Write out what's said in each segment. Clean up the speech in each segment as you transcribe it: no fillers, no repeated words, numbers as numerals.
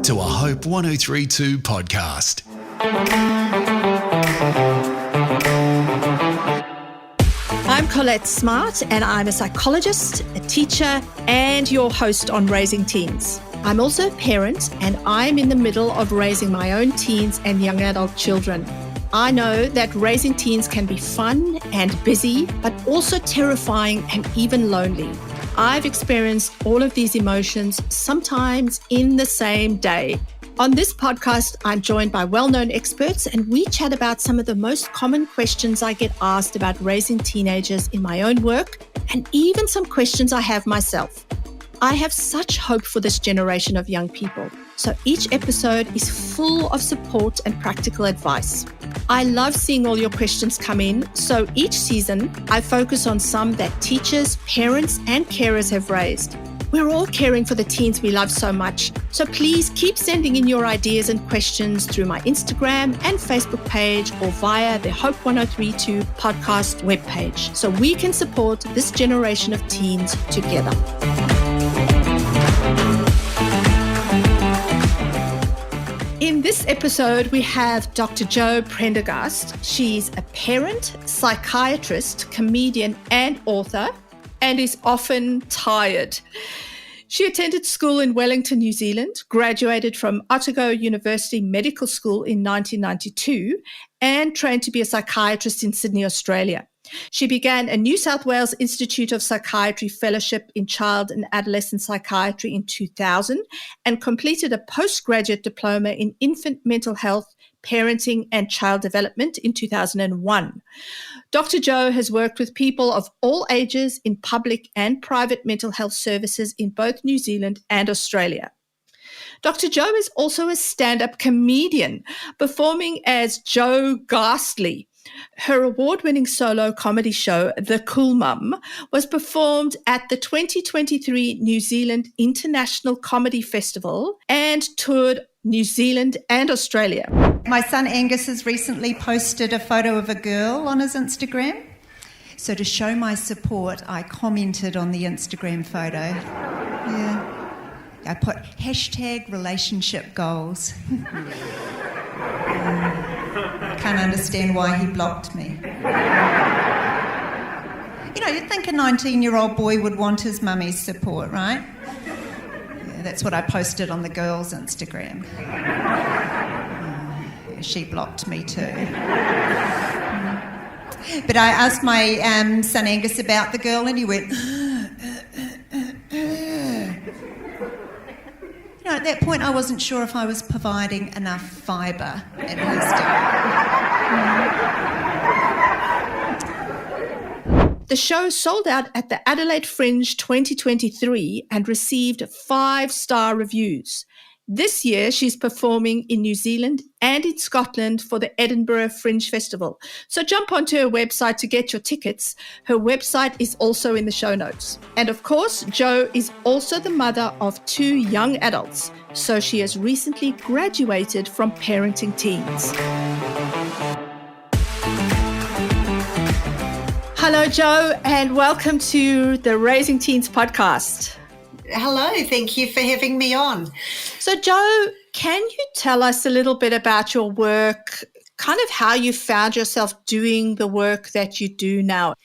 to a Hope 1032 podcast. I'm Colette Smart, and I'm a psychologist, a teacher, and your host on Raising Teens. I'm also a parent, and I'm in the middle of raising my own teens and young adult children. I know that raising teens can be fun and busy, but also terrifying and even lonely. I've experienced all of these emotions, sometimes in the same day. On this podcast, I'm joined by well-known experts, and we chat about some of the most common questions I get asked about raising teenagers in my own work, and even some questions I have myself. I have such hope for this generation of young people. So each episode is full of support and practical advice. I love seeing all your questions come in. So each season, I focus on some that teachers, parents, and carers have raised. We're all caring for the teens we love so much. So please keep sending in your ideas and questions through my Instagram and Facebook page or via the Hope 1032 podcast webpage so we can support this generation of teens together. In this episode, we have Dr. Jo Prendergast. She's a parent, psychiatrist, comedian, and author, and is often tired. She attended school in Wellington, New Zealand, graduated from Otago University Medical School in 1992, and trained to be a psychiatrist in Sydney, Australia. She began a New South Wales Institute of Psychiatry fellowship in child and adolescent psychiatry in 2000 and completed a postgraduate diploma in infant mental health, parenting and child development in 2001. Dr. Jo has worked with people of all ages in public and private mental health services in both New Zealand and Australia. Dr. Jo is also a stand-up comedian, performing as Jo Ghastly. Her award-winning solo comedy show, The Cool Mum, was performed at the 2023 New Zealand International Comedy Festival and toured New Zealand and Australia. My son Angus has recently posted a photo of a girl on his Instagram. So to show my support, I commented on the Instagram photo. Yeah. I put #relationship goals. I can't understand why he blocked me. You know, you'd think a 19-year-old boy would want his mummy's support, right? Yeah, that's what I posted on the girl's Instagram. She blocked me too. But I asked my son Angus about the girl and he went... You know, at that point, I wasn't sure if I was providing enough fibre in his day. The show sold out at the Adelaide Fringe 2023 and received 5-star reviews. This year, she's performing in New Zealand and in Scotland for the Edinburgh Fringe Festival. So jump onto her website to get your tickets. Her website is also in the show notes. And of course, Jo is also the mother of 2 young adults. So she has recently graduated from parenting teens. Hello, Jo, and welcome to the Raising Teens podcast. Hello, thank you for having me on. So, Jo, can you tell us a little bit about your work, kind of how you found yourself doing the work that you do now?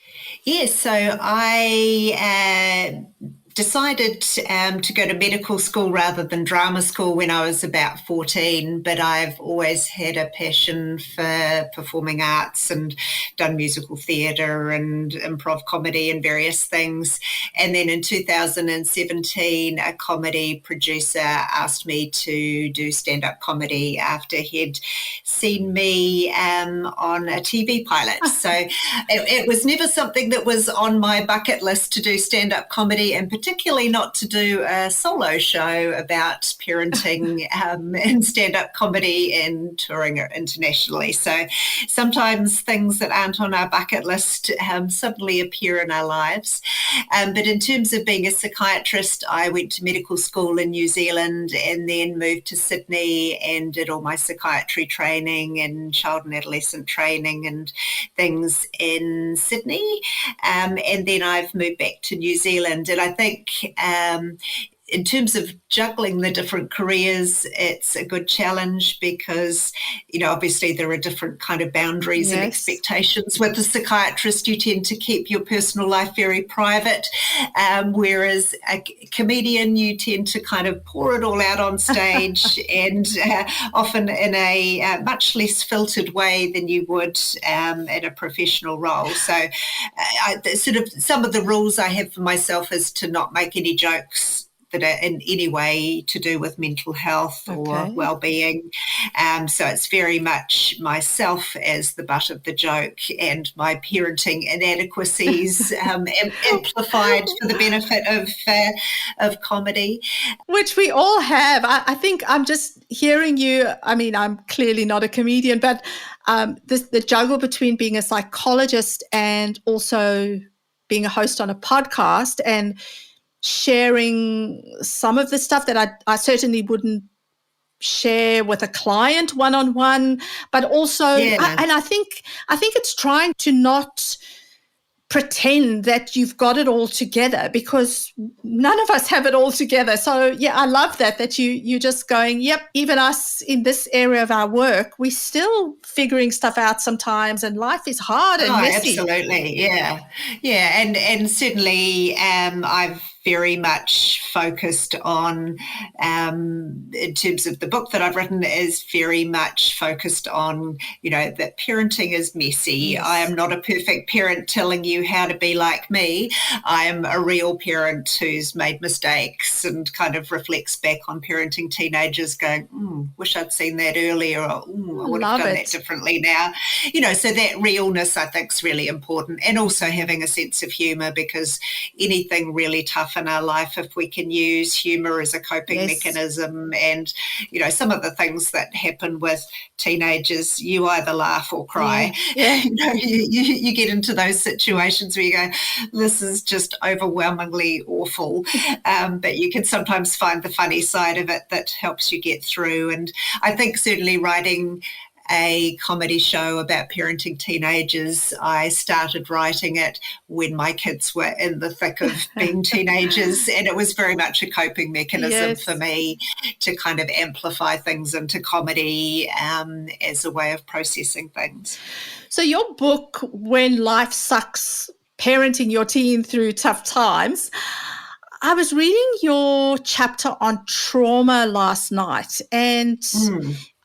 Yes, so I decided to go to medical school rather than drama school when I was about 14, but I've always had a passion for performing arts and done musical theatre and improv comedy and various things. And then in 2017, a comedy producer asked me to do stand-up comedy after he'd seen me on a TV pilot. So it was never something that was on my bucket list to do stand-up comedy, and particularly not to do a solo show about parenting and stand-up comedy and touring internationally. So sometimes things that aren't on our bucket list suddenly appear in our lives. But in terms of being a psychiatrist, I went to medical school in New Zealand and then moved to Sydney and did all my psychiatry training and child and adolescent training and things in Sydney. And then I've moved back to New Zealand. And I think in terms of juggling the different careers, it's a good challenge because, obviously there are different kind of boundaries and expectations. With a psychiatrist, you tend to keep your personal life very private, whereas a comedian, you tend to kind of pour it all out on stage and often in a much less filtered way than you would in a professional role. So some of the rules I have for myself is to not make any jokes that are in any way to do with mental health or well-being. So it's very much myself as the butt of the joke and my parenting inadequacies amplified for the benefit of comedy. Which we all have. I think I'm just hearing you. I mean, I'm clearly not a comedian, but the juggle between being a psychologist and also being a host on a podcast and sharing some of the stuff that I certainly wouldn't share with a client one-on-one, but also, and I think it's trying to not pretend that you've got it all together, because none of us have it all together. So I love that you're just going, yep, even us in this area of our work, we're still figuring stuff out sometimes, and life is hard and messy. Absolutely, yeah, and certainly I've very much focused on, in terms of the book that I've written, is very much focused on, that parenting is messy. Yes. I am not a perfect parent telling you how to be like me. I am a real parent who's made mistakes and kind of reflects back on parenting teenagers going, wish I'd seen that earlier, or I would have done that differently now. So that realness I think is really important, and also having a sense of humour, because anything really tough in our life, if we can use humour as a coping mechanism, and some of the things that happen with teenagers, you either laugh or cry. You get into those situations where you go, this is just overwhelmingly awful, but you can sometimes find the funny side of it that helps you get through. And I think certainly writing a comedy show about parenting teenagers, I started writing it when my kids were in the thick of being teenagers, and it was very much a coping mechanism for me to kind of amplify things into comedy as a way of processing things. So your book, When Life Sucks, Parenting Your Teen Through Tough Times, I was reading your chapter on trauma last night, and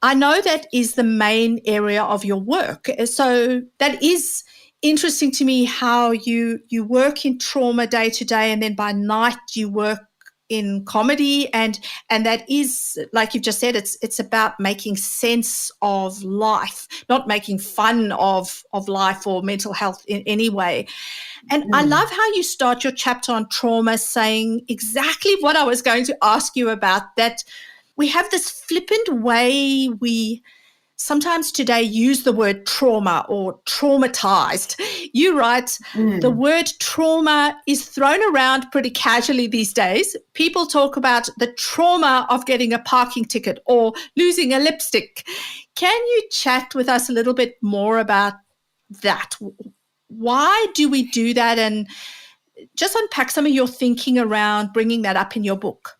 I know that is the main area of your work. So that is interesting to me, how you work in trauma day to day, and then by night you work in comedy, and that is, like you've just said, it's about making sense of life, not making fun of life or mental health in any way. And I love how you start your chapter on trauma saying exactly what I was going to ask you about, that we have this flippant way we sometimes today use the word trauma or traumatized. You write, the word trauma is thrown around pretty casually these days. People talk about the trauma of getting a parking ticket or losing a lipstick. Can you chat with us a little bit more about that? Why do we do that? And just unpack some of your thinking around bringing that up in your book.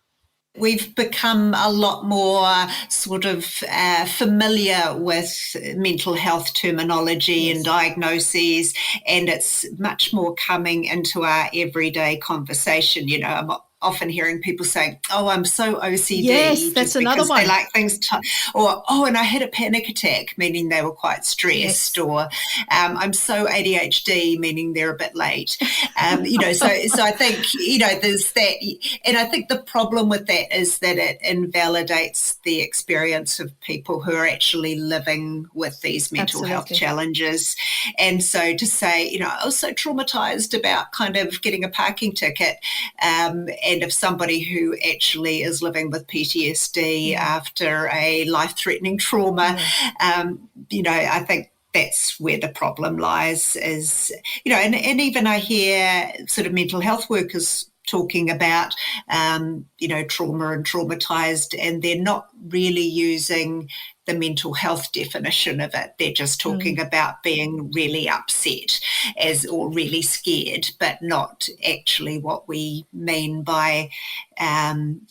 We've become a lot more sort of familiar with mental health terminology and diagnoses, and it's much more coming into our everyday conversation. I'm often hearing people saying, I'm so OCD. Yes, that's another one. They like things, and I had a panic attack, meaning they were quite stressed, or I'm so ADHD, meaning they're a bit late. So I think, there's that. And I think the problem with that is that it invalidates the experience of people who are actually living with these mental health challenges. And so to say, I was so traumatized about kind of getting a parking ticket, and of somebody who actually is living with PTSD after a life-threatening trauma, I think that's where the problem lies, is, and even I hear sort of mental health workers talking about, trauma and traumatized, and they're not really using the mental health definition of it. They're just talking about being really upset or really scared, but not actually what we mean by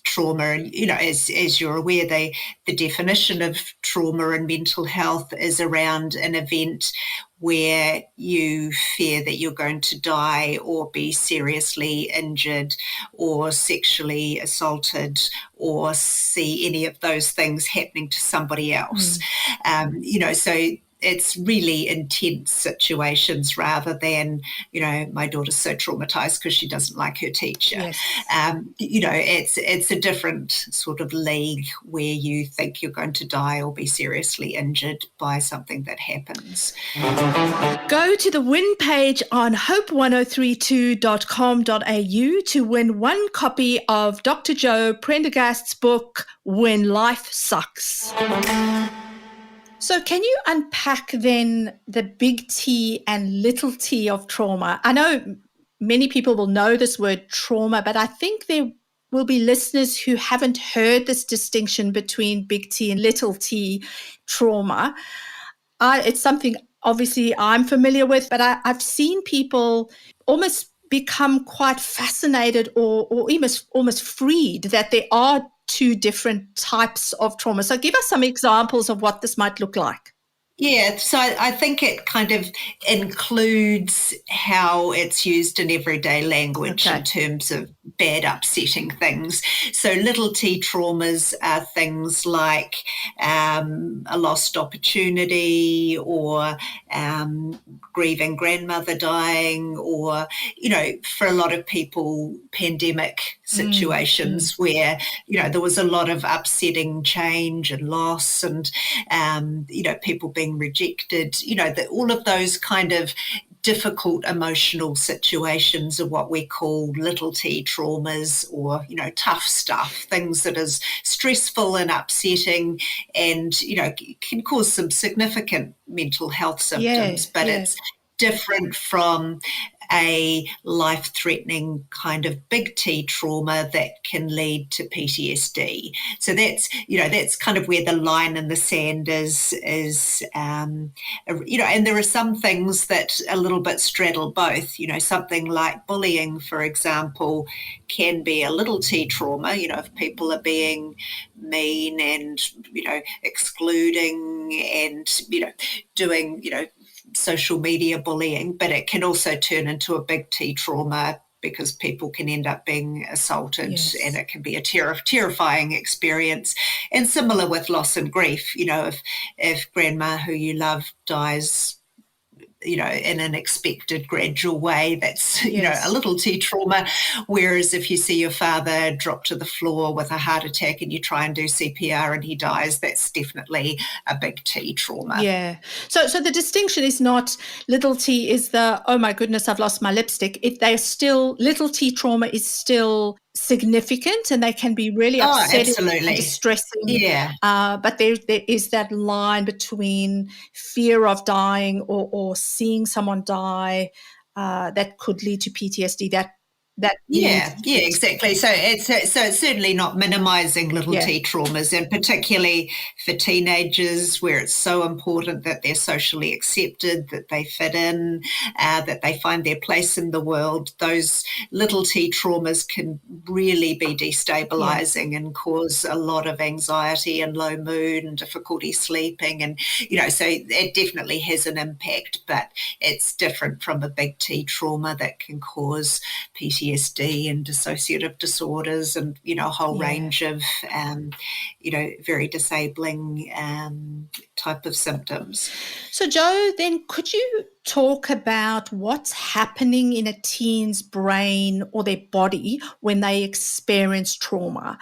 trauma. And, as you're aware, the definition of trauma and mental health is around an event where you fear that you're going to die or be seriously injured or sexually assaulted or see any of those things happening to somebody else. So it's really intense situations rather than, my daughter's so traumatized because she doesn't like her teacher. Yes. It's a different sort of league where you think you're going to die or be seriously injured by something that happens. Go to the win page on hope1032.com.au to win one copy of Dr. Joe Prendergast's book, When Life Sucks. So can you unpack then the big T and little t of trauma? I know many people will know this word trauma, but I think there will be listeners who haven't heard this distinction between big T and little t trauma. It's something obviously I'm familiar with, but I've seen people almost become quite fascinated or almost freed that there are two different types of trauma. So give us some examples of what this might look like. Yeah, so I think it kind of includes how it's used in everyday language in terms of bad, upsetting things. So little t traumas are things like a lost opportunity or grieving grandmother dying or, for a lot of people, pandemic situations where, there was a lot of upsetting change and loss and, people being rejected, all of those kind of difficult emotional situations are what we call little t traumas or, tough stuff, things that is stressful and upsetting and, can cause some significant mental health symptoms, but it's different from a life-threatening kind of big T trauma that can lead to PTSD. So that's kind of where the line in the sand is, and there are some things that a little bit straddle both, something like bullying, for example, can be a little T trauma, if people are being mean and, excluding and, doing, social media bullying, but it can also turn into a big T trauma because people can end up being assaulted and it can be a terrifying experience. And similar with loss and grief, if grandma who you love dies, in an expected gradual way, that's, a little T trauma. Whereas if you see your father drop to the floor with a heart attack and you try and do CPR and he dies, that's definitely a big T trauma. Yeah. So the distinction is not little t is the, oh my goodness, I've lost my lipstick. If they're still, little T trauma is still significant and they can be really upsetting and distressing. Yeah. But there is that line between fear of dying or seeing someone die that could lead to PTSD. Exactly. So it's certainly not minimising little T traumas, and particularly for teenagers where it's so important that they're socially accepted, that they fit in, that they find their place in the world. Those little T traumas can really be destabilising and cause a lot of anxiety and low mood and difficulty sleeping. And, so it definitely has an impact, but it's different from a big T trauma that can cause PTSD and dissociative disorders and, a whole range of, very disabling type of symptoms. So, Joe, then could you talk about what's happening in a teen's brain or their body when they experience trauma?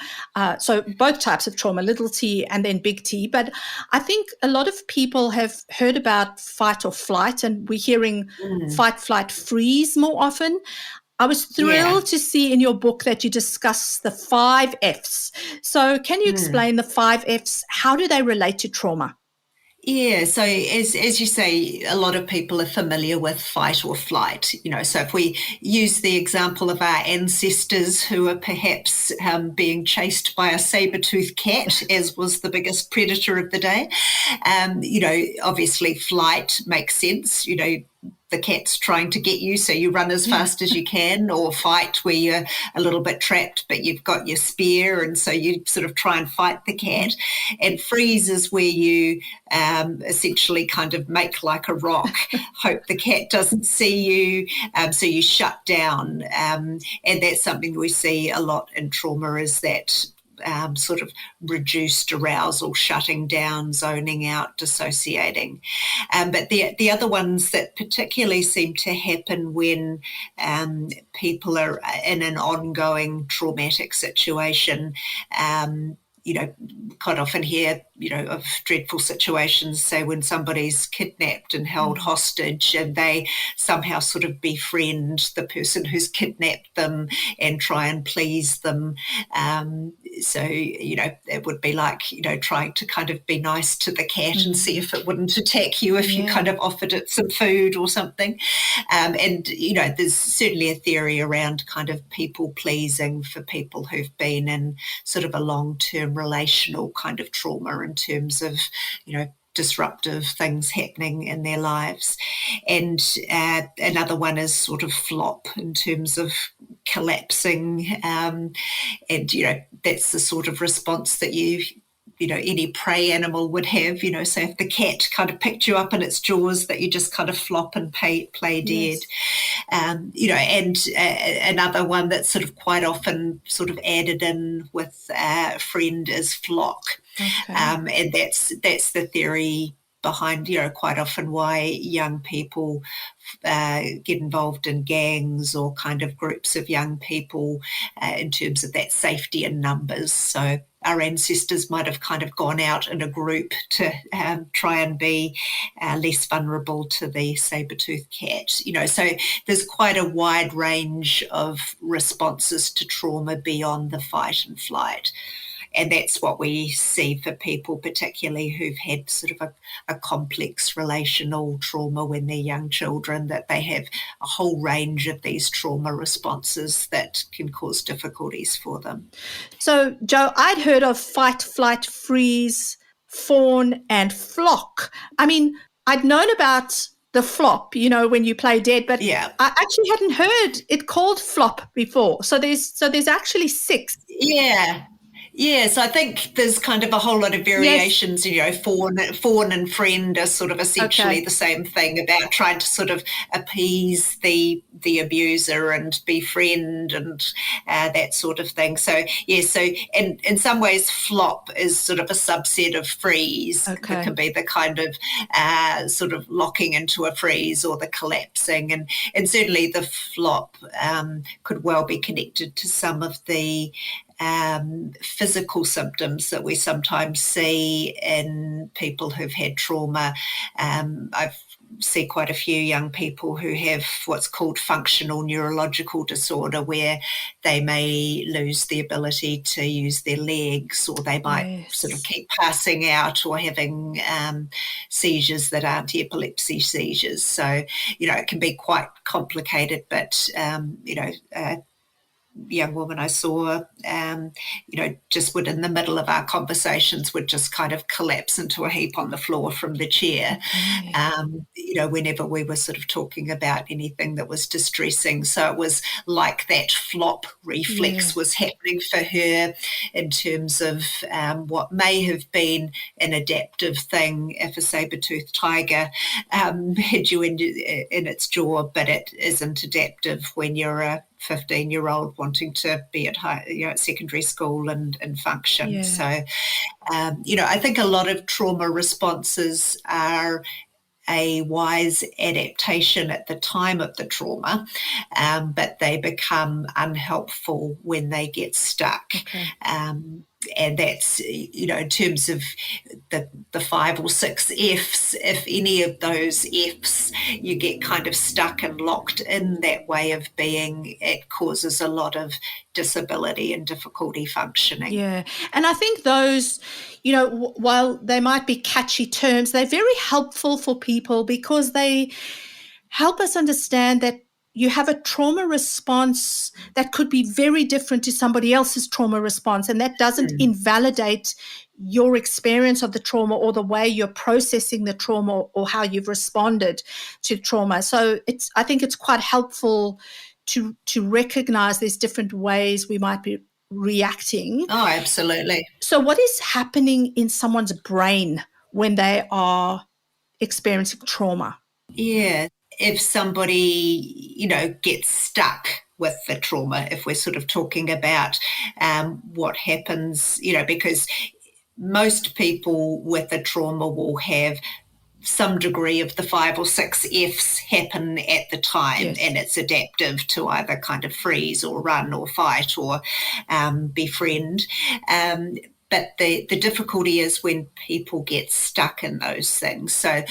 So both types of trauma, little t and then big T. But I think a lot of people have heard about fight or flight, and we're hearing fight, flight, freeze more often. I was thrilled to see in your book that you discuss the 5 Fs. So can you explain the 5 Fs? How do they relate to trauma? Yeah, so as you say, a lot of people are familiar with fight or flight. So if we use the example of our ancestors who are perhaps being chased by a saber-toothed cat, as was the biggest predator of the day, obviously flight makes sense. The cat's trying to get you, so you run as fast as you can, or fight where you're a little bit trapped, but you've got your spear, and so you sort of try and fight the cat. And freeze is where you essentially kind of make like a rock, hope the cat doesn't see you, so you shut down. And that's something we see a lot in trauma, is that sort of reduced arousal, shutting down, zoning out, dissociating. But the other ones that particularly seem to happen when people are in an ongoing traumatic situation, quite often hear, of dreadful situations, say when somebody's kidnapped and held hostage and they somehow sort of befriend the person who's kidnapped them and try and please them. So, it would be like, trying to kind of be nice to the cat and see if it wouldn't attack you if you kind of offered it some food or something. And, there's certainly a theory around kind of people pleasing for people who've been in sort of a long-term relational kind of trauma in terms of, disruptive things happening in their lives. And another one is sort of flop in terms of collapsing. And, that's the sort of response that any prey animal would have, so if the cat kind of picked you up in its jaws, that you just kind of flop and play dead. And another one that's sort of quite often sort of added in with friend is flock. Okay. And that's the theory behind, quite often why young people get involved in gangs or kind of groups of young people in terms of that safety in numbers. So our ancestors might have kind of gone out in a group to try and be less vulnerable to the saber-toothed cat. So there's quite a wide range of responses to trauma beyond the fight and flight. And that's what we see for people, particularly who've had sort of a complex relational trauma when they're young children, that they have a whole range of these trauma responses that can cause difficulties for them. So, Jo, I'd heard of fight, flight, freeze, fawn, and flock. I mean, I'd known about the flop, when you play dead, but I actually hadn't heard it called flop before. So there's actually 6. Yeah. Yes, I think there's kind of a whole lot of variations. Fawn and friend are sort of essentially the same thing, about trying to sort of appease the abuser and befriend and that sort of thing. So, so in some ways, flop is sort of a subset of freeze. It can be the kind of sort of locking into a freeze or the collapsing. And certainly the flop could well be connected to some of the physical symptoms that we sometimes see in people who've had trauma. I've see quite a few young people who have what's called functional neurological disorder, where they may lose the ability to use their legs, or they might sort of keep passing out or having seizures that aren't epilepsy seizures. So, it can be quite complicated, but, young woman I saw, just would, in the middle of our conversations, would just kind of collapse into a heap on the floor from the chair, whenever we were sort of talking about anything that was distressing. So it was like that flop reflex was happening for her in terms of what may have been an adaptive thing if a saber-toothed tiger had you in its jaw, but it isn't adaptive when you're a 15-year-old wanting to be at at secondary school and function. So, I think a lot of trauma responses are a wise adaptation at the time of the trauma, but they become unhelpful when they get stuck. And that's, in terms of the 5 or 6 Fs, if any of those Fs you get kind of stuck and locked in that way of being, it causes a lot of disability and difficulty functioning. Yeah. And I think those, while they might be catchy terms, they're very helpful for people because they help us understand that you have a trauma response that could be very different to somebody else's trauma response, and that doesn't invalidate your experience of the trauma or the way you're processing the trauma or how you've responded to trauma. So I think it's quite helpful to recognize there's different ways we might be reacting. Oh, absolutely. So what is happening in someone's brain when they are experiencing trauma? Yeah. If somebody, gets stuck with the trauma, if we're sort of talking about what happens, because most people with a trauma will have some degree of the 5 or 6 Fs happen at the time, yes. And it's adaptive to either kind of freeze or run or fight or befriend. But the difficulty is when people get stuck in those things. So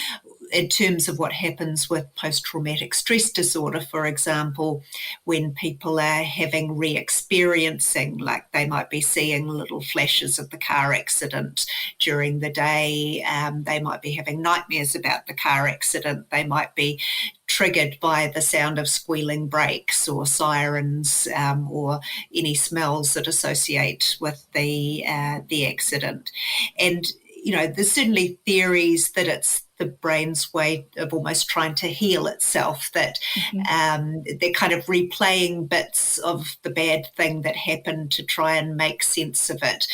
in terms of what happens with post-traumatic stress disorder, for example, when people are having re-experiencing, like they might be seeing little flashes of the car accident during the day, they might be having nightmares about the car accident, they might be triggered by the sound of squealing brakes or sirens or any smells that associate with the accident. And, there's certainly theories that it's the brain's way of almost trying to heal itself, that they're kind of replaying bits of the bad thing that happened to try and make sense of it,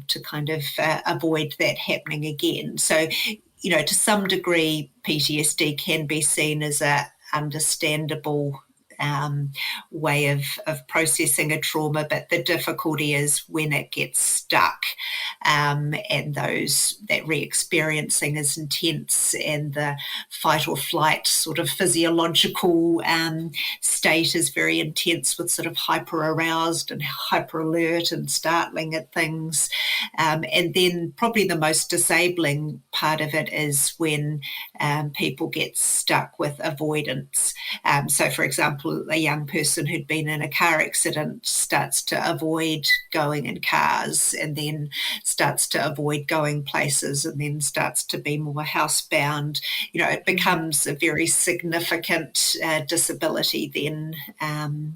to kind of avoid that happening again. So, to some degree, PTSD can be seen as a understandable way of processing a trauma, but the difficulty is when it gets stuck, and that re-experiencing is intense, and the fight or flight sort of physiological state is very intense, with sort of hyper aroused and hyper alert and startling at things. And then probably the most disabling part of it is when people get stuck with avoidance. So, for example, a young person who'd been in a car accident starts to avoid going in cars, and then starts to avoid going places, and then starts to be more housebound. It becomes a very significant disability then,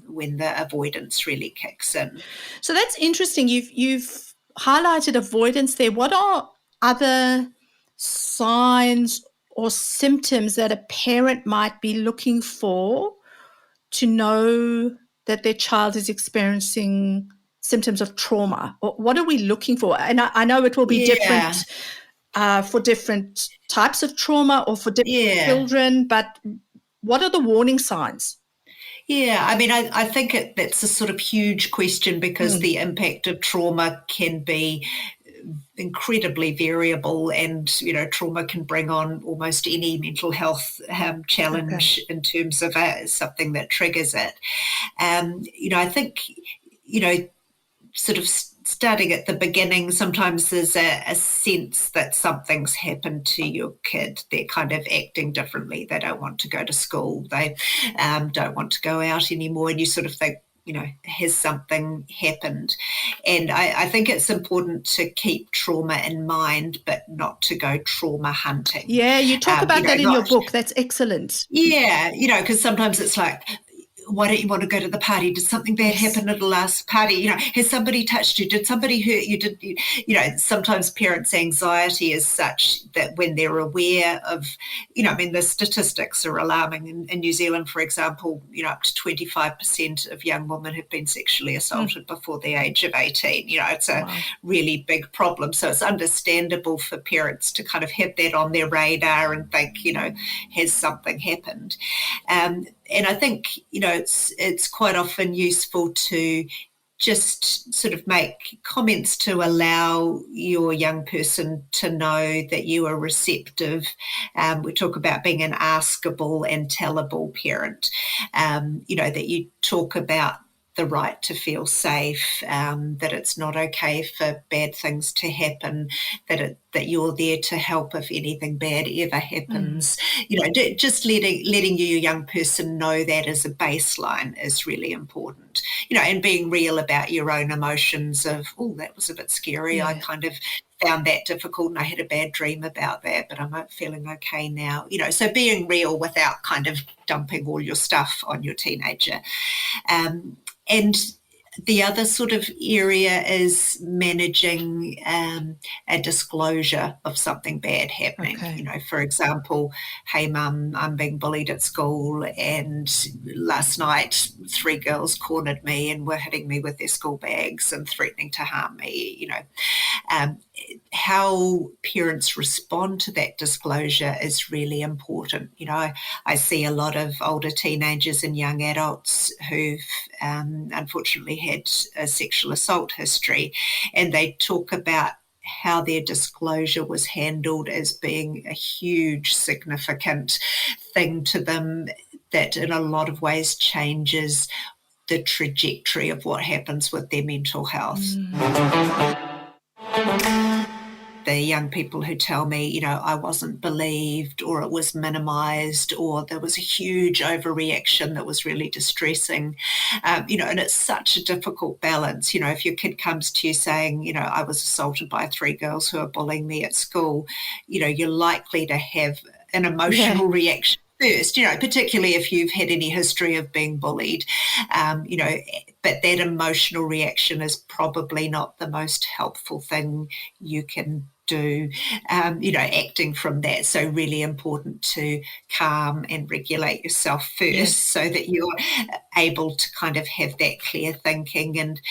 when the avoidance really kicks in. So that's interesting. You've highlighted avoidance there. What are other signs or symptoms that a parent might be looking for to know that their child is experiencing symptoms of trauma? Or what are we looking for? And I know it will be different for different types of trauma or for different children, but what are the warning signs? Yeah, I mean, I think that's a sort of huge question, because the impact of trauma can be incredibly variable, and trauma can bring on almost any mental health challenge in terms of something that triggers it. I think sort of starting at the beginning, sometimes there's a sense that something's happened to your kid. They're kind of acting differently. They don't want to go to school. They don't want to go out anymore, and you sort of think, has something happened? And I think it's important to keep trauma in mind, but not to go trauma hunting. Yeah, you talk about that in your book. That's excellent. Yeah, because sometimes it's like, why don't you want to go to the party? Did something bad happen at the last party? Has somebody touched you? Did somebody hurt you? Sometimes parents' anxiety is such that when they're aware of, the statistics are alarming. In New Zealand, for example, up to 25% of young women have been sexually assaulted before the age of 18. It's a really big problem. So it's understandable for parents to kind of have that on their radar and think, has something happened? And I think, it's quite often useful to just sort of make comments to allow your young person to know that you are receptive. We talk about being an askable and tellable parent, that you talk about the right to feel safe, that it's not okay for bad things to happen, that you're there to help if anything bad ever happens. Just letting your young person know that as a baseline is really important. And being real about your own emotions of, oh, that was a bit scary. I kind of found that difficult and I had a bad dream about that, but I'm feeling okay now. So being real without kind of dumping all your stuff on your teenager. And the other sort of area is managing a disclosure of something bad happening. Okay. For example, hey, Mum, I'm being bullied at school, and last night 3 girls cornered me and were hitting me with their school bags and threatening to harm me. How parents respond to that disclosure is really important. I see a lot of older teenagers and young adults who've unfortunately had a sexual assault history, and they talk about how their disclosure was handled as being a huge, significant thing to them that in a lot of ways changes the trajectory of what happens with their mental health. The young people who tell me, I wasn't believed, or it was minimised, or there was a huge overreaction that was really distressing, and it's such a difficult balance. If your kid comes to you saying, I was assaulted by 3 girls who are bullying me at school, you're likely to have an emotional reaction first, particularly if you've had any history of being bullied, but that emotional reaction is probably not the most helpful thing you can do, acting from that. So really important to calm and regulate yourself first so that you're able to kind of have that clear thinking. And,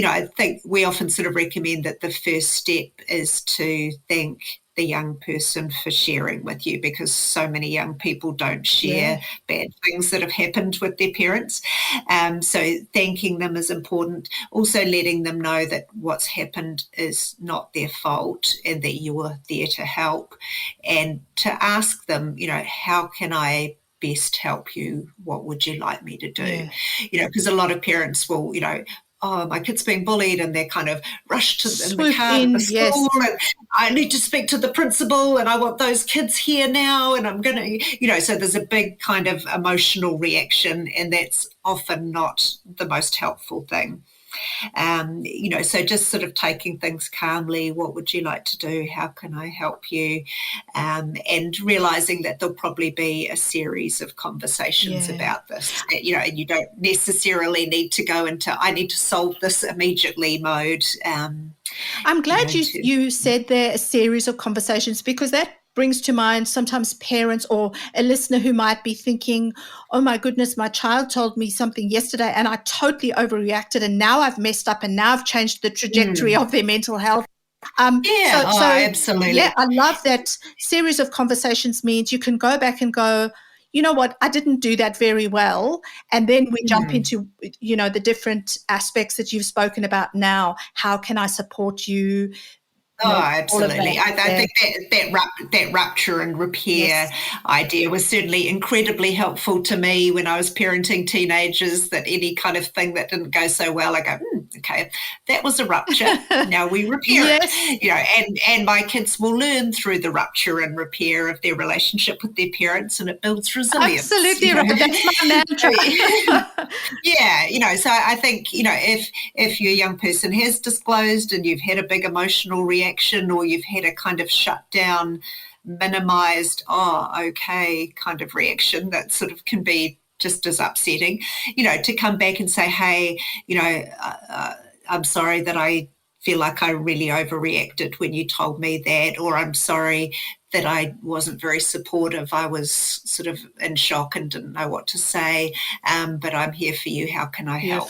I think we often sort of recommend that the first step is to thank the young person for sharing with you, because so many young people don't share bad things that have happened with their parents. So thanking them is important. Also letting them know that what's happened is not their fault and that you were there to help, and to ask them, how can I best help you? What would you like me to do? Because a lot of parents will, oh, my kid's being bullied, and they're kind of rushed to in the car to the school, and I need to speak to the principal, and I want those kids here now, and I'm going to, so there's a big kind of emotional reaction, and that's often not the most helpful thing. So just sort of taking things calmly. What would you like to do? How can I help you? And realising that there'll probably be a series of conversations about this. And you don't necessarily need to go into, I need to solve this immediately mode. I'm glad you said there a series of conversations, because that brings to mind sometimes parents or a listener who might be thinking, oh my goodness, my child told me something yesterday and I totally overreacted, and now I've messed up, and now I've changed the trajectory of their mental health. Absolutely. Yeah, I love that series of conversations means you can go back and go, you know what, I didn't do that very well. And then we jump into, the different aspects that you've spoken about now. How can I support you? Oh, absolutely. I think that rupture and repair idea was certainly incredibly helpful to me when I was parenting teenagers, that any kind of thing that didn't go so well, I go, okay, that was a rupture. Now we repair it. And my kids will learn through the rupture and repair of their relationship with their parents, and it builds resilience. Absolutely right. That's my mantra. So I think, if your young person has disclosed and you've had a big emotional reaction, or you've had a kind of shut down, minimized, kind of reaction that sort of can be just as upsetting, to come back and say, hey, I'm sorry that I feel like I really overreacted when you told me that, or I'm sorry that I wasn't very supportive. I was sort of in shock and didn't know what to say, but I'm here for you. How can I help?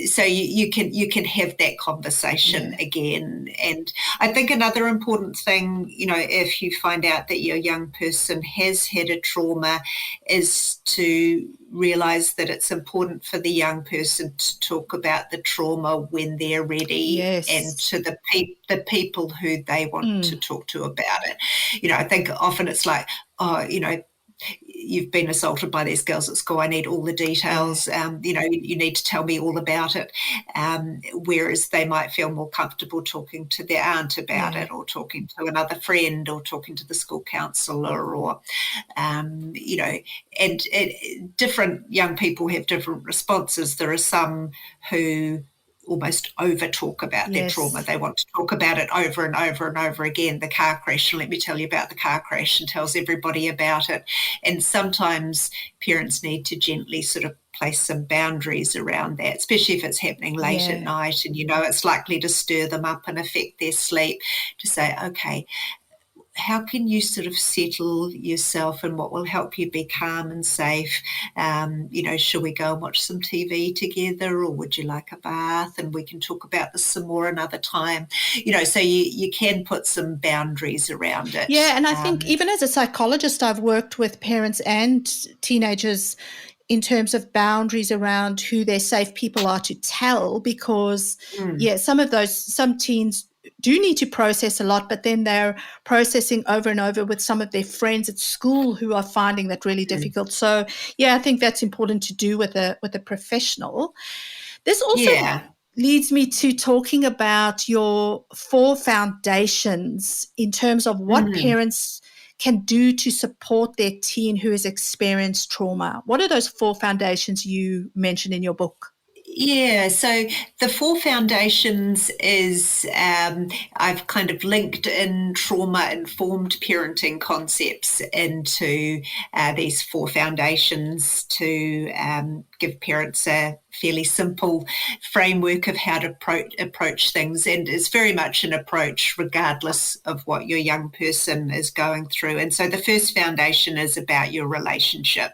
So you can have that conversation again. And I think another important thing, if you find out that your young person has had a trauma, is to realise that it's important for the young person to talk about the trauma when they're ready, and to the people who they want to talk to about it. I think often it's like, you've been assaulted by these girls at school. I need all the details. You need to tell me all about it. Whereas they might feel more comfortable talking to their aunt about it, or talking to another friend, or talking to the school counsellor, or, and different young people have different responses. There are some who almost over talk about their trauma. They want to talk about it over and over and over again. The car crash, let me tell you about the car crash, and tells everybody about it. And sometimes parents need to gently sort of place some boundaries around that, especially if it's happening late at night and it's likely to stir them up and affect their sleep, to say, okay, how can you sort of settle yourself, and what will help you be calm and safe? Shall we go and watch some TV together, or would you like a bath? And we can talk about this some more another time. So you can put some boundaries around it. Yeah, and I think even as a psychologist, I've worked with parents and teenagers in terms of boundaries around who their safe people are to tell, because, some teens do need to process a lot, but then they're processing over and over with some of their friends at school who are finding that really difficult. So, I think that's important to do with a professional. This also leads me to talking about your 4 foundations in terms of what parents can do to support their teen who has experienced trauma. What are those 4 foundations you mentioned in your book? Yeah, so the 4 foundations is I've kind of linked in trauma-informed parenting concepts into these 4 foundations to give parents a fairly simple framework of how to approach things. And it's very much an approach regardless of what your young person is going through. And so the first foundation is about your relationship.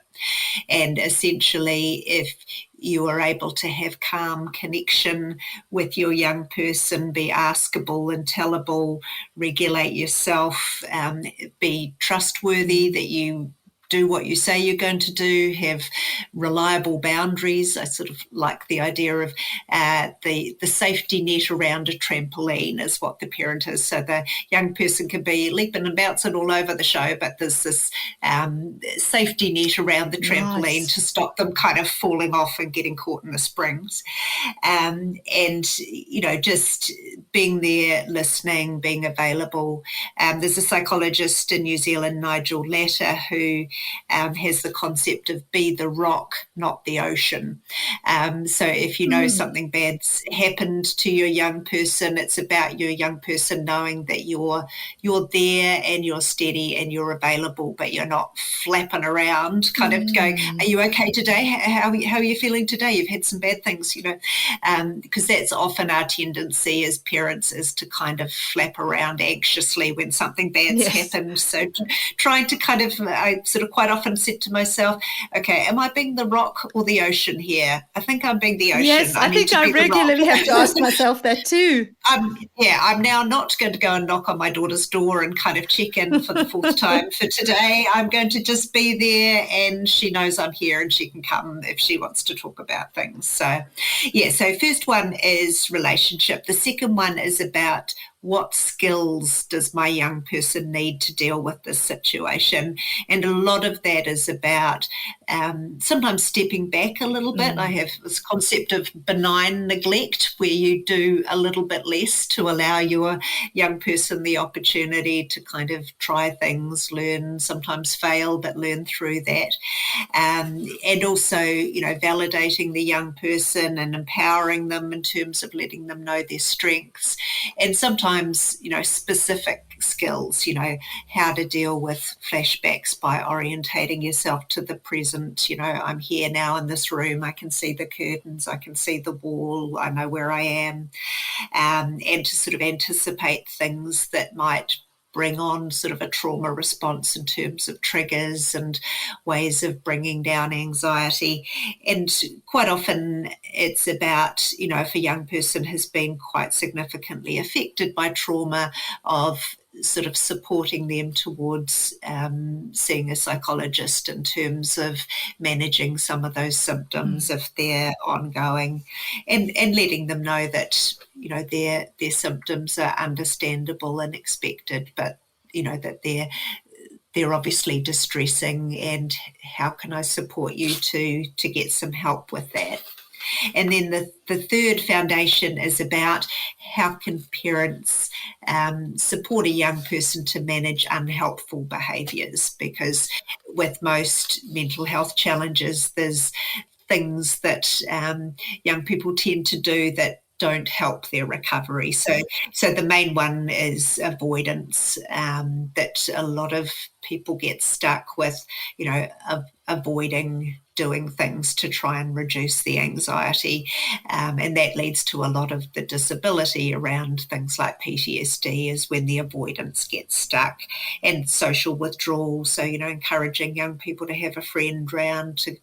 And essentially, if you are able to have calm connection with your young person, be askable and tellable, regulate yourself, be trustworthy, that you do what you say you're going to do, have reliable boundaries. I sort of like the idea of the safety net around a trampoline is what the parent is. So the young person can be leaping and bouncing all over the show, but there's this safety net around the trampoline to stop them kind of falling off and getting caught in the springs. And, just being there, listening, being available. There's a psychologist in New Zealand, Nigel Latter, who has the concept of be the rock, not the ocean. So if you know something bad's happened to your young person, it's about your young person knowing that you're there and you're steady and you're available, but you're not flapping around, kind of going, are you okay today? How are you feeling today? You've had some bad things, because that's often our tendency as parents, is to kind of flap around anxiously when something bad's happened. So trying to kind of, I sort of quite often said to myself, okay, am I being the rock or the ocean here? I think I'm being the ocean. Yes, I think I regularly have to ask myself that too. I'm now not going to go and knock on my daughter's door and kind of check in for the 4th time for today. I'm going to just be there, and she knows I'm here and she can come if she wants to talk about things. So, so first one is relationship. The second one is about what skills does my young person need to deal with this situation? And a lot of that is about sometimes stepping back a little bit. I have this concept of benign neglect, where you do a little bit less to allow your young person the opportunity to kind of try things, learn, sometimes fail, but learn through that. And also, validating the young person and empowering them in terms of letting them know their strengths. And sometimes, specific skills, how to deal with flashbacks by orientating yourself to the present. I'm here now in this room. I can see the curtains. I can see the wall. I know where I am. And to sort of anticipate things that might bring on sort of a trauma response in terms of triggers and ways of bringing down anxiety. And quite often it's about, if a young person has been quite significantly affected by trauma, of sort of supporting them towards seeing a psychologist in terms of managing some of those symptoms if they're ongoing, and letting them know that, their symptoms are understandable and expected, but, that they're obviously distressing, and how can I support you to get some help with that? And then the third foundation is about how can parents support a young person to manage unhelpful behaviours, because with most mental health challenges, there's things that young people tend to do that don't help their recovery. So the main one is avoidance, that a lot of people get stuck with, avoiding doing things to try and reduce the anxiety. And that leads to a lot of the disability around things like PTSD, is when the avoidance gets stuck, and social withdrawal. So, encouraging young people to have a friend round, to,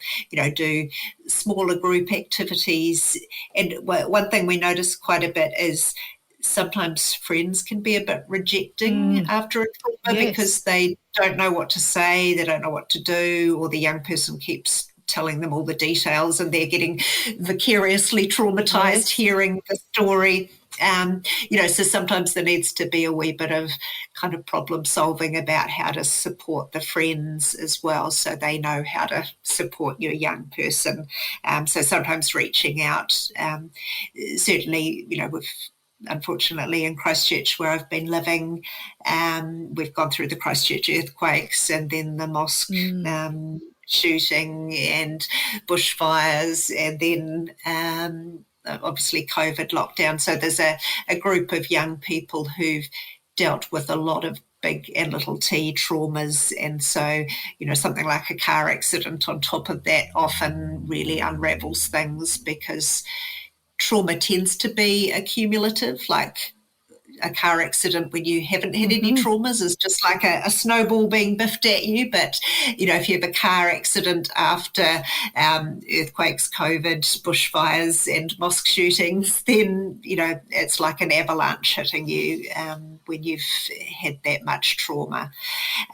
do smaller group activities. And one thing we notice quite a bit is sometimes friends can be a bit rejecting after a trauma, because they don't know what to say, they don't know what to do, or the young person keeps telling them all the details and they're getting vicariously traumatized hearing the story. So sometimes there needs to be a wee bit of kind of problem solving about how to support the friends as well, so they know how to support your young person. So sometimes reaching out, certainly, unfortunately in Christchurch where I've been living, we've gone through the Christchurch earthquakes and then the mosque shooting and bushfires, and then obviously COVID lockdown. So there's a group of young people who've dealt with a lot of big and little t traumas, and so something like a car accident on top of that often really unravels things, because trauma tends to be accumulative. Like a car accident, when you haven't had any traumas, is just like a snowball being biffed at you. But, if you have a car accident after earthquakes, COVID, bushfires and mosque shootings, then, it's like an avalanche hitting you when you've had that much trauma.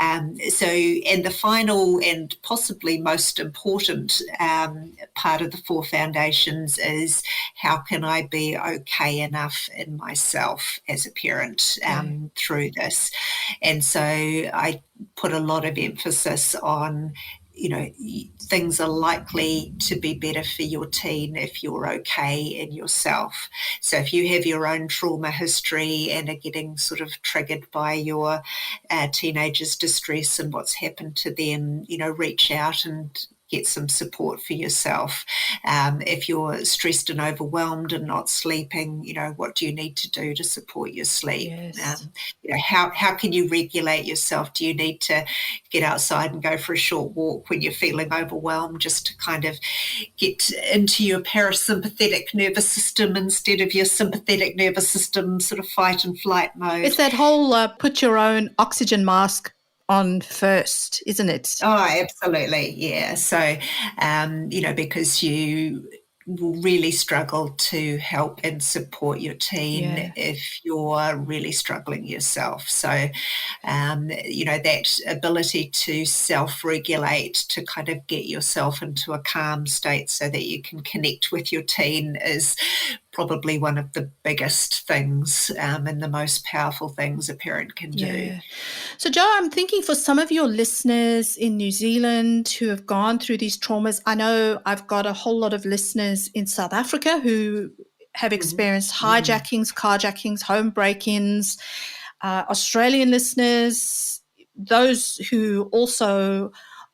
And the final and possibly most important part of the 4 foundations is, how can I be okay enough in myself as a parent through this? And so I put a lot of emphasis on, things are likely to be better for your teen if you're okay in yourself. So if you have your own trauma history and are getting sort of triggered by your teenager's distress and what's happened to them, reach out and get some support for yourself. If you're stressed and overwhelmed and not sleeping, what do you need to do to support your sleep? Yes. How can you regulate yourself? Do you need to get outside and go for a short walk when you're feeling overwhelmed, just to kind of get into your parasympathetic nervous system instead of your sympathetic nervous system sort of fight and flight mode? It's that whole put your own oxygen mask on first, isn't it? Oh, absolutely. Yeah. So, because you will really struggle to help and support your teen if you're really struggling yourself. So, that ability to self-regulate, to kind of get yourself into a calm state so that you can connect with your teen, is probably one of the biggest things and the most powerful things a parent can do. So, Jo, I'm thinking for some of your listeners in New Zealand who have gone through these traumas, I know I've got a whole lot of listeners in South Africa who have experienced hijackings, carjackings, home break-ins, Australian listeners, those who also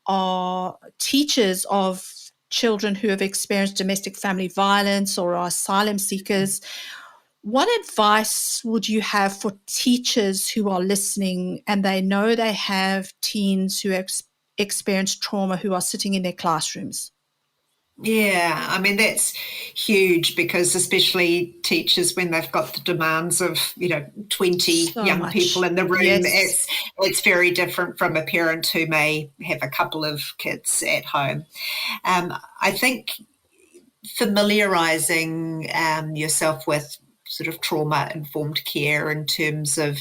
are teachers of children who have experienced domestic family violence or are asylum seekers. What advice would you have for teachers who are listening and they know they have teens who have experienced trauma who are sitting in their classrooms? Yeah, I mean, that's huge, because especially teachers, when they've got the demands of, 20 So young much. people in the room, Yes. it's very different from a parent who may have a couple of kids at home. I think familiarising yourself with sort of trauma-informed care in terms of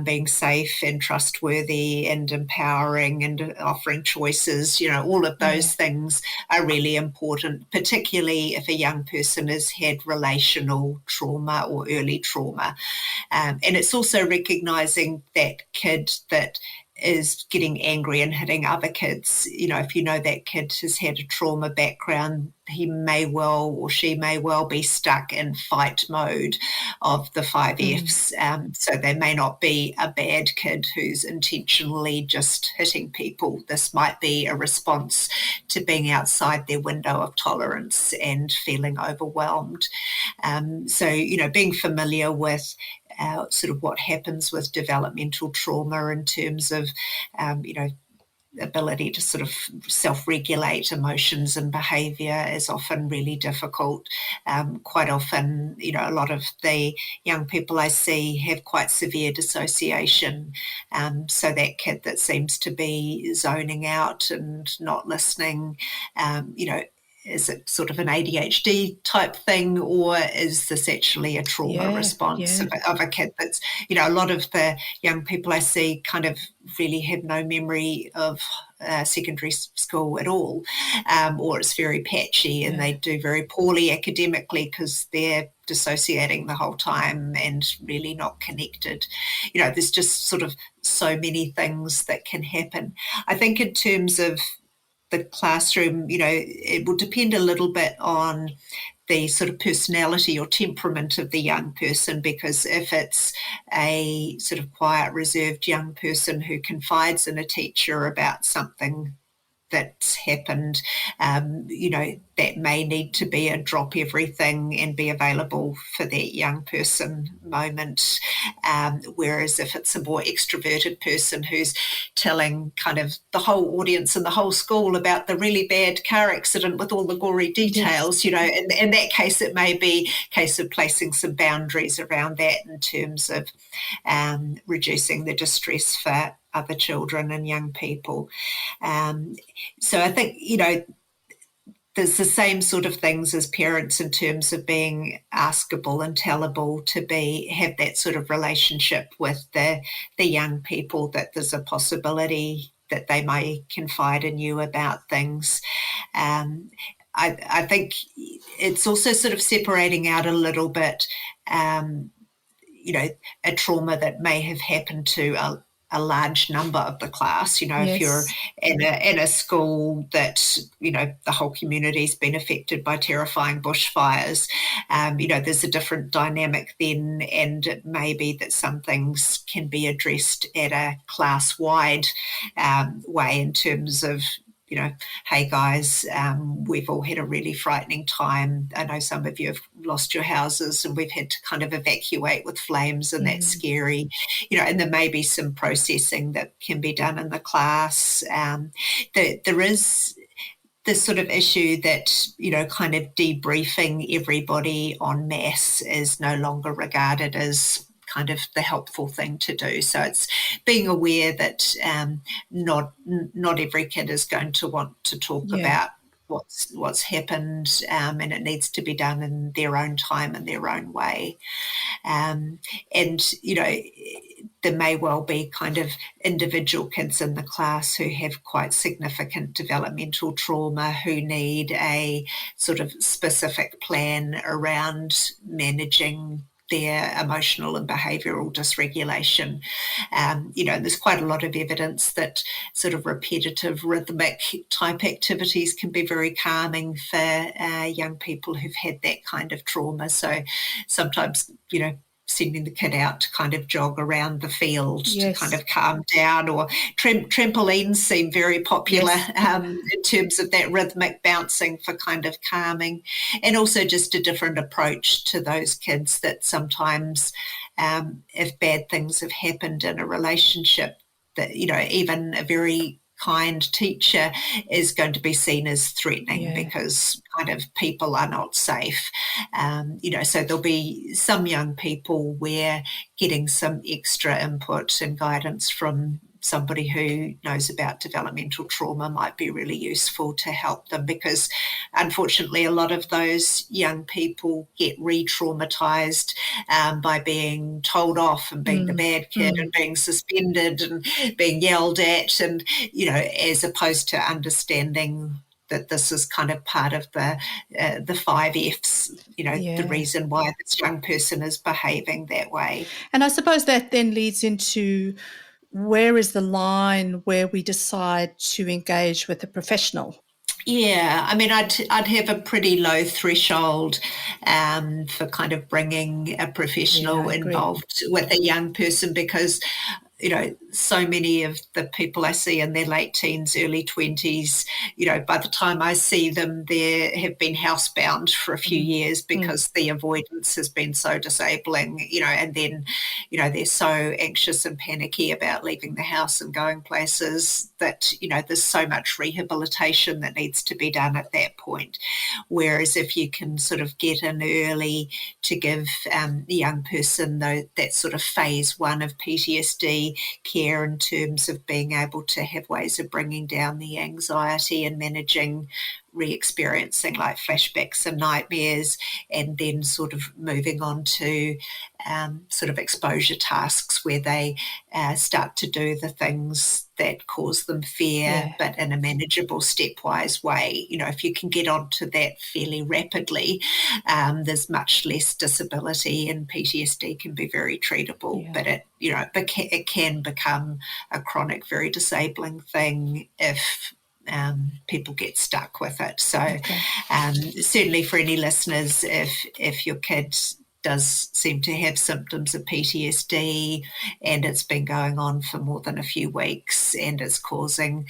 being safe and trustworthy and empowering and offering choices, all of those things are really important, particularly if a young person has had relational trauma or early trauma. And it's also recognising that kid that is getting angry and hitting other kids. If you know that kid has had a trauma background, he may well or she may well be stuck in fight mode of the 5Fs. So they may not be a bad kid who's intentionally just hitting people. This might be a response to being outside their window of tolerance and feeling overwhelmed. So, being familiar with sort of what happens with developmental trauma in terms of, ability to sort of self-regulate emotions and behaviour is often really difficult. Quite often, a lot of the young people I see have quite severe dissociation. So that kid that seems to be zoning out and not listening, is it sort of an ADHD type thing, or is this actually a trauma response of a kid that's, a lot of the young people I see kind of really have no memory of secondary school at all, or it's very patchy and they do very poorly academically because they're dissociating the whole time and really not connected. There's just sort of so many things that can happen. I think in terms of the classroom, it will depend a little bit on the sort of personality or temperament of the young person, because if it's a sort of quiet, reserved young person who confides in a teacher about something that's happened, that may need to be a drop everything and be available for that young person moment. Whereas if it's a more extroverted person who's telling kind of the whole audience and the whole school about the really bad car accident with all the gory details, in that case, it may be a case of placing some boundaries around that in terms of reducing the distress for other children and young people. So I think, there's the same sort of things as parents in terms of being askable and tellable, to have that sort of relationship with the young people, that there's a possibility that they may confide in you about things. I think it's also sort of separating out a little bit, a trauma that may have happened to a large number of the class. If you're in a school that, the whole community's been affected by terrifying bushfires, there's a different dynamic then, and it may be that some things can be addressed at a class-wide way in terms of, hey guys, we've all had a really frightening time. I know some of you have lost your houses and we've had to kind of evacuate with flames, and that's scary. And there may be some processing that can be done in the class. There is this sort of issue that, kind of debriefing everybody en masse is no longer regarded as kind of the helpful thing to do. So it's being aware that not every kid is going to want to talk about what's happened, and it needs to be done in their own time and their own way. And there may well be kind of individual kids in the class who have quite significant developmental trauma, who need a sort of specific plan around managing their emotional and behavioural dysregulation. There's quite a lot of evidence that sort of repetitive rhythmic type activities can be very calming for young people who've had that kind of trauma. So sometimes, sending the kid out to kind of jog around the field to kind of calm down, or trampolines seem very popular in terms of that rhythmic bouncing for kind of calming, and also just a different approach to those kids that sometimes if bad things have happened in a relationship, that, even a very kind teacher is going to be seen as threatening because kind of people are not safe. So there'll be some young people where getting some extra input and guidance from somebody who knows about developmental trauma might be really useful to help them, because unfortunately a lot of those young people get re-traumatized by being told off and being the bad kid and being suspended and being yelled at, and as opposed to understanding that this is kind of part of the 5Fs, the reason why this young person is behaving that way. And I suppose that then leads into where is the line where we decide to engage with a professional? Yeah, I mean, I'd have a pretty low threshold for kind of bringing a professional involved with a young person, because so many of the people I see in their late teens, early 20s, by the time I see them, they have been housebound for a few years because the avoidance has been so disabling, and then, they're so anxious and panicky about leaving the house and going places that, there's so much rehabilitation that needs to be done at that point. Whereas if you can sort of get in early to give the young person that sort of phase 1 of PTSD care in terms of being able to have ways of bringing down the anxiety and managing re-experiencing like flashbacks and nightmares, and then sort of moving on to sort of exposure tasks where they start to do the things that cause them fear, but in a manageable stepwise way. If you can get onto that fairly rapidly, there's much less disability, and PTSD can be very treatable, but it can become a chronic, very disabling thing if people get stuck with it. So certainly for any listeners, if your kid does seem to have symptoms of PTSD and it's been going on for more than a few weeks and it's causing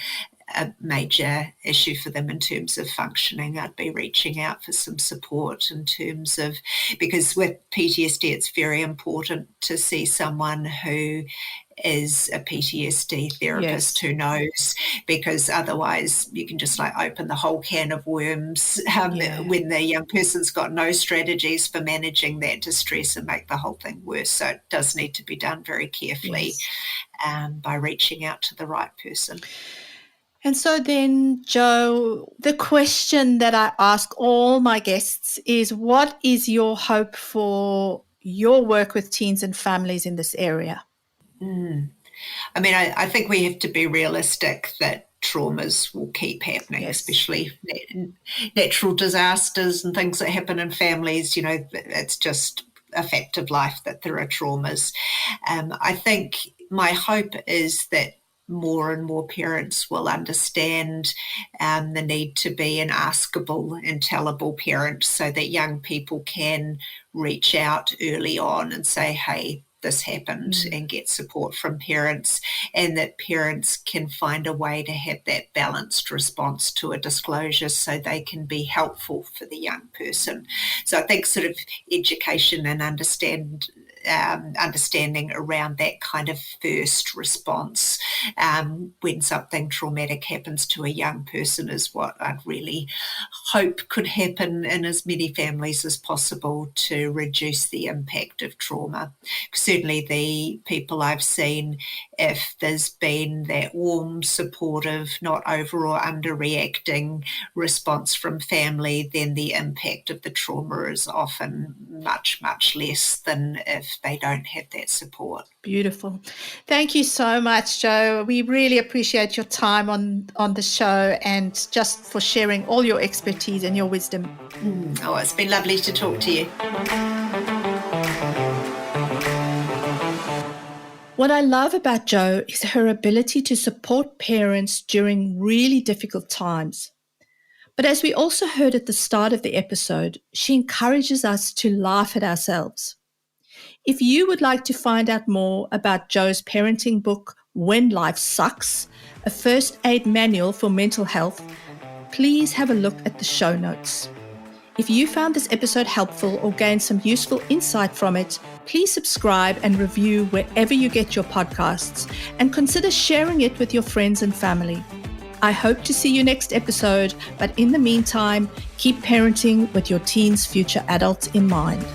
a major issue for them in terms of functioning, I'd be reaching out for some support in terms of, because with PTSD it's very important to see someone who is a PTSD therapist who knows, because otherwise you can just like open the whole can of worms when the young person's got no strategies for managing that distress and make the whole thing worse. So it does need to be done very carefully by reaching out to the right person. And so then, Jo, the question that I ask all my guests is, what is your hope for your work with teens and families in this area? I mean, I think we have to be realistic that traumas will keep happening, especially natural disasters and things that happen in families. It's just a fact of life that there are traumas. I think my hope is that more and more parents will understand the need to be an askable and tellable parent, so that young people can reach out early on and say, hey, this happened, and get support from parents, and that parents can find a way to have that balanced response to a disclosure so they can be helpful for the young person. So I think sort of education and understanding around that kind of first response when something traumatic happens to a young person is what I'd really hope could happen in as many families as possible to reduce the impact of trauma. Certainly the people I've seen, if there's been that warm, supportive, not over or underreacting response from family, then the impact of the trauma is often much, much less than if they don't have that support. Beautiful. Thank you so much, Jo. We really appreciate your time on the show and just for sharing all your expertise and your wisdom. Oh, it's been lovely to talk to you. What I love about Jo is her ability to support parents during really difficult times. But as we also heard at the start of the episode, she encourages us to laugh at ourselves. If you would like to find out more about Jo's parenting book, When Life Sucks, a first aid manual for mental health, please have a look at the show notes. If you found this episode helpful or gained some useful insight from it, please subscribe and review wherever you get your podcasts, and consider sharing it with your friends and family. I hope to see you next episode, but in the meantime, keep parenting with your teen's future adults in mind.